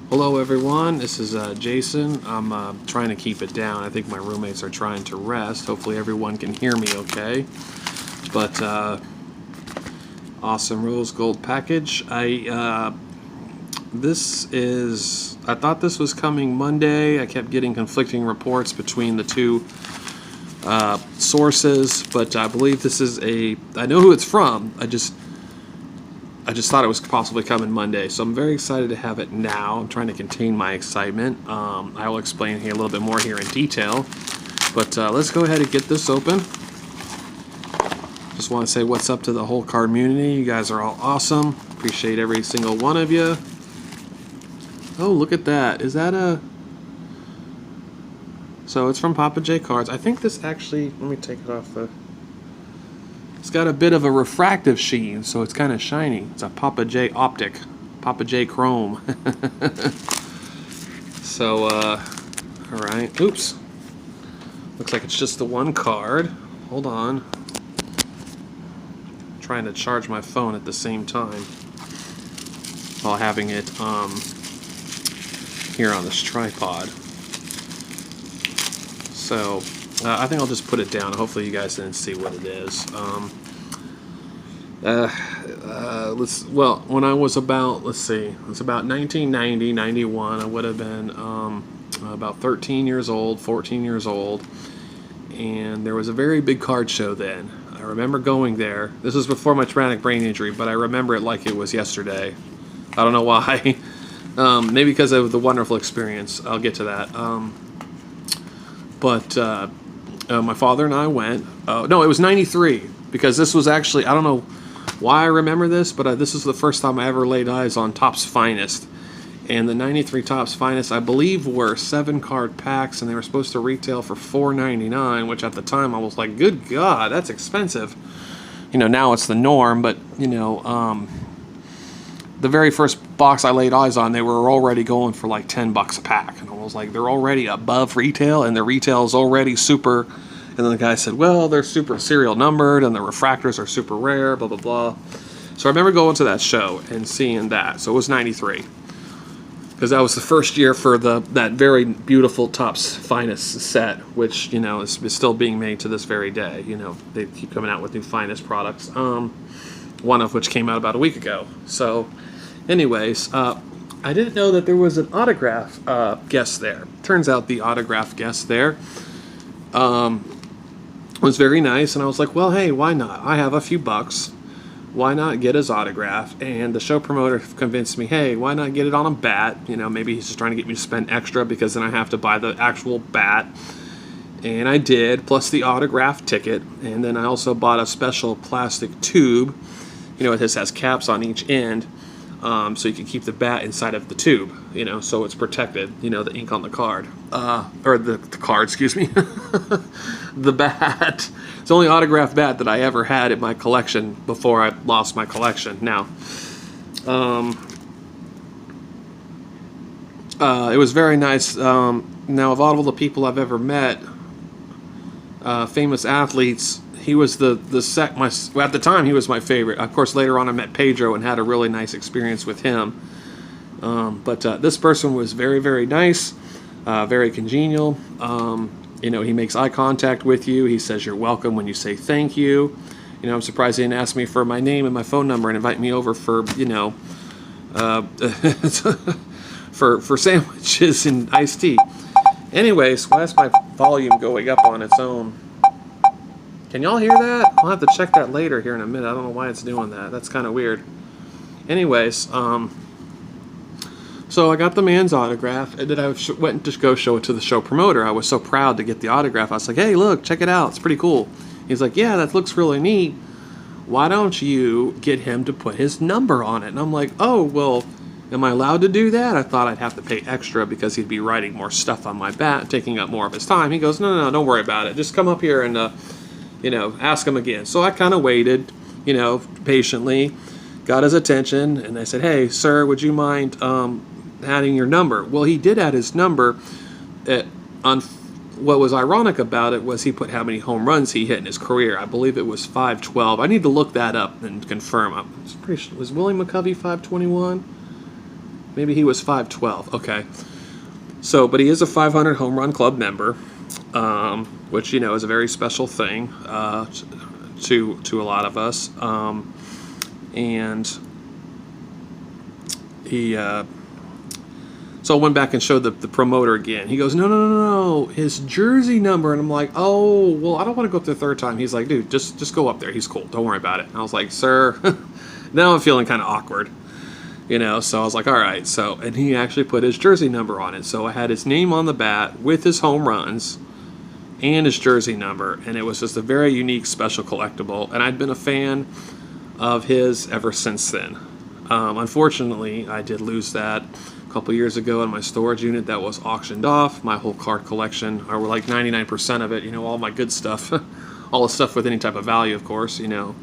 Hello everyone, this is Jason. I'm trying to keep it down. I think my roommates are trying to rest. Hopefully everyone can hear me okay. But awesome rose gold package. I thought this was coming Monday. I kept getting conflicting reports between the two sources, but I believe this is I know who it's from. I just thought it was possibly coming Monday, so I'm very excited to have it now. I'm trying to contain my excitement. I will explain here a little bit more here in detail, but let's go ahead and get this open. Just want to say what's up to the whole card community. You guys are all awesome. Appreciate every single one of you. Oh, look at that. Is that a... So it's from Papa J Cards. I think this actually... Let me take it off the... It's got a bit of a refractive sheen, so it's kind of shiny. It's a Papa J Optic, Papa J Chrome. So, alright. Oops. Looks like it's just the one card. Hold on. I'm trying to charge my phone at the same time while having it here on this tripod. So, I think I'll just put it down. Hopefully you guys didn't see what it is. Well, when I was about, let's see, it was about 1990, 91, I would have been about 13 years old, 14 years old, and there was a very big card show then. I remember going there. This was before my traumatic brain injury, but I remember it like it was yesterday. I don't know why. Maybe because of the wonderful experience. I'll get to that. My father and I went. No, it was 93, because this was actually, I don't know why I remember this, but this is the first time I ever laid eyes on Topps Finest. And the 93 Topps Finest, I believe, were 7-card packs, and they were supposed to retail for $4.99, which at the time I was like, good God, that's expensive. You know, now it's the norm, but, you know, the very first box I laid eyes on, they were already going for like $10 a pack. And I was like, they're already above retail, and the retail is already super. And then the guy said, well, they're super serial numbered, and the refractors are super rare, blah, blah, blah. So I remember going to that show and seeing that. So it was 93. Because that was the first year for that very beautiful Topps Finest set, which, you know, is still being made to this very day. You know, they keep coming out with new Finest products. One of which came out about a week ago. So, anyways, I didn't know that there was an autograph guest there. Turns out the autograph guest there was very nice, and I was like, well, hey, why not? I have a few bucks. Why not get his autograph? And the show promoter convinced me, hey, why not get it on a bat? You know, maybe he's just trying to get me to spend extra because then I have to buy the actual bat. And I did, plus the autograph ticket. And then I also bought a special plastic tube. You know, it just has caps on each end, so you can keep the bat inside of the tube, you know, so it's protected, you know, the ink on the card. Or the card, excuse me. The bat. It's the only autographed bat that I ever had in my collection before I lost my collection. Now, it was very nice. Now, of all the people I've ever met, famous athletes, he was at the time he was my favorite. Of course, later on I met Pedro and had a really nice experience with him. But this person was very, very nice, very congenial. You know, he makes eye contact with you. He says you're welcome when you say thank you. You know, I'm surprised he didn't ask me for my name and my phone number and invite me over for, you know, for sandwiches and iced tea. Anyways, why is my volume going up on its own? Can y'all hear that? I'll have to check that later here in a minute. I don't know why it's doing that. That's kind of weird. Anyways, so I got the man's autograph, and then I went to go show it to the show promoter. I was so proud to get the autograph. I was like, hey, look, check it out. It's pretty cool. He's like, yeah, that looks really neat. Why don't you get him to put his number on it? And I'm like, oh, well, am I allowed to do that? I thought I'd have to pay extra because he'd be writing more stuff on my bat, taking up more of his time. He goes, no, don't worry about it. Just come up here and, you know, ask him again. So I kind of waited, you know, patiently, got his attention, and I said, hey, sir, would you mind adding your number? Well, he did add his number. What was ironic about it was he put how many home runs he hit in his career. I believe it was 512. I need to look that up and confirm. I'm pretty sure, was Willie McCovey 521? Maybe he was 512. Okay. So, but he is a 500 home run club member, which, you know, is a very special thing to a lot of us. And he, so I went back and showed the promoter again. He goes, no, his jersey number. And I'm like, oh, well, I don't want to go up there the third time. He's like, dude, just go up there. He's cool. Don't worry about it. And I was like, sir, now I'm feeling kind of awkward. You know, so I was like, all right. So, and he actually put his jersey number on it. So I had his name on the bat with his home runs and his jersey number. And it was just a very unique, special collectible. And I'd been a fan of his ever since then. Unfortunately, I did lose that a couple years ago in my storage unit that was auctioned off. My whole card collection, or like 99% of it, you know, all my good stuff, all the stuff with any type of value, of course, you know.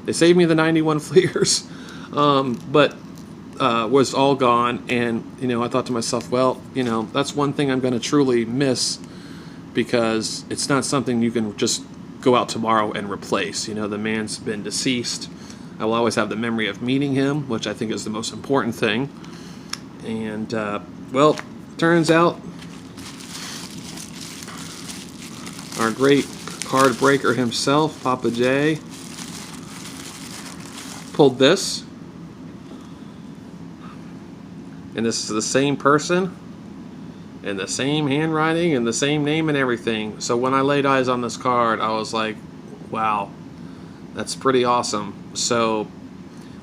They saved me the 91 Fleers. But was all gone, and you know, I thought to myself, well, you know, that's one thing I'm going to truly miss, because it's not something you can just go out tomorrow and replace. You know, the man's been deceased. I will always have the memory of meeting him, which I think is the most important thing. And well, turns out our great card breaker himself, Papa J, pulled this. And this is the same person, and the same handwriting, and the same name and everything. So when I laid eyes on this card, I was like, wow, that's pretty awesome. So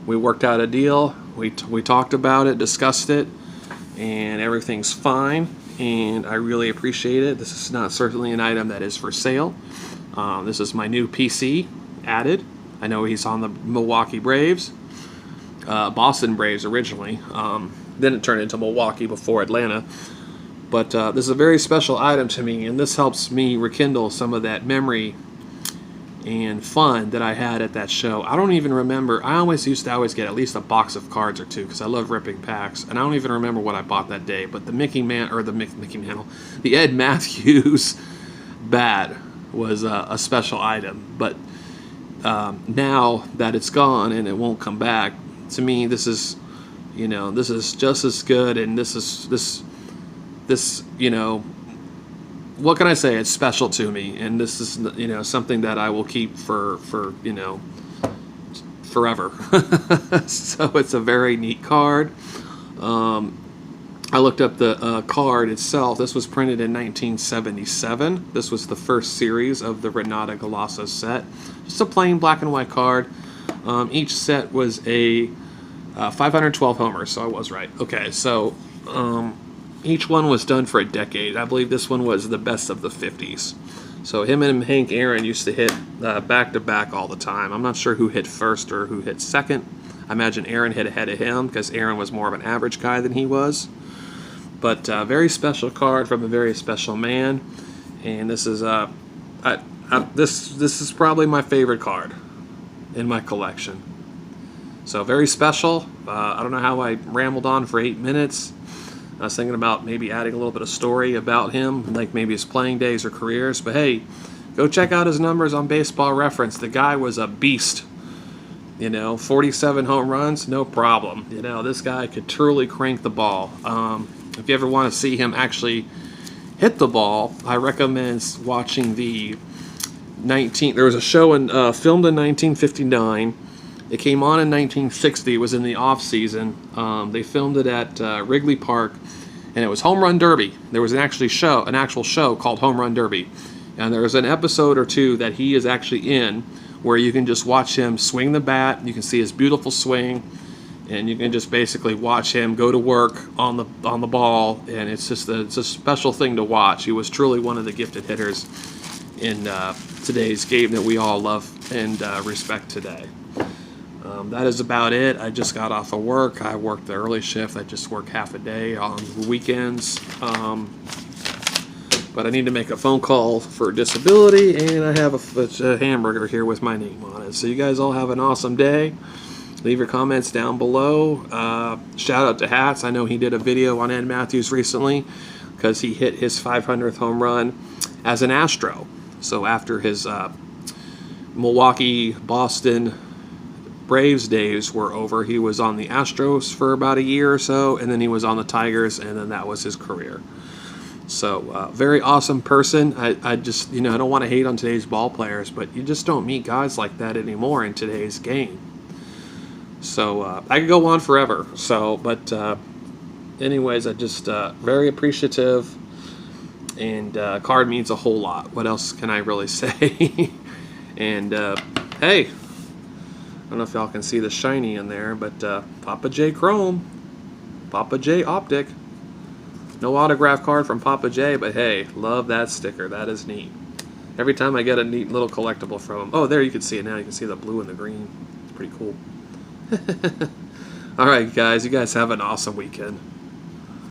we worked out a deal. We talked about it, discussed it, and everything's fine. And I really appreciate it. This is not certainly an item that is for sale. This is my new PC added. I know he's on the Milwaukee Braves, Boston Braves originally. Then it turned into Milwaukee before Atlanta. But this is a very special item to me, and this helps me rekindle some of that memory and fun that I had at that show. I don't even remember. I used to always get at least a box of cards or two, because I love ripping packs, and I don't even remember what I bought that day. But the Mickey Mantle, the Ed Matthews bat was a special item. But now that it's gone and it won't come back, to me, this is, you know, this is just as good, and this, you know, what can I say? It's special to me, and this is, you know, something that I will keep for you know, forever. So it's a very neat card. I looked up the card itself. This was printed in 1977. This was the first series of the Renata Galasso set. Just a plain black and white card. Each set was a 512 homers, so I was right. Okay, so each one was done for a decade. I believe this one was the best of the 50s. So him and Hank Aaron used to hit back-to-back all the time. I'm not sure who hit first or who hit second. I imagine Aaron hit ahead of him, because Aaron was more of an average guy than he was. But very special card from a very special man. And this is this is probably my favorite card in my collection. So very special. I don't know how I rambled on for 8 minutes. I was thinking about maybe adding a little bit of story about him, like maybe his playing days or careers. But hey, go check out his numbers on Baseball Reference. The guy was a beast. You know, 47 home runs, no problem. You know, this guy could truly crank the ball. If you ever want to see him actually hit the ball, I recommend watching the there was a show filmed in 1959. It came on in 1960. It was in the off season. They filmed it at Wrigley Park, and it was Home Run Derby. There was an actual show called Home Run Derby, and there was an episode or two that he is actually in, where you can just watch him swing the bat. You can see his beautiful swing, and you can just basically watch him go to work on the ball, and it's a special thing to watch. He was truly one of the gifted hitters in today's game that we all love and respect today. That is about it. I just got off of work. I worked the early shift. I just work half a day on weekends. But I need to make a phone call for disability, and I have a hamburger here with my name on it. So you guys all have an awesome day. Leave your comments down below. Shout out to Hats. I know he did a video on Ed Matthews recently, because he hit his 500th home run as an Astro. So after his Milwaukee, Boston, Braves days were over. He was on the Astros for about a year or so, and then he was on the Tigers, and then that was his career. So, very awesome person. I just, I don't want to hate on today's ball players, but you just don't meet guys like that anymore in today's game. So, I could go on forever. So, but anyways, I just very appreciative, and card means a whole lot. What else can I really say? And hey, I don't know if y'all can see the shiny in there, but Papa J Chrome, Papa J Optic. No autograph card from Papa J, but hey, love that sticker. That is neat. Every time I get a neat little collectible from him. Oh, there you can see it now. You can see the blue and the green. It's pretty cool. All right, guys. You guys have an awesome weekend.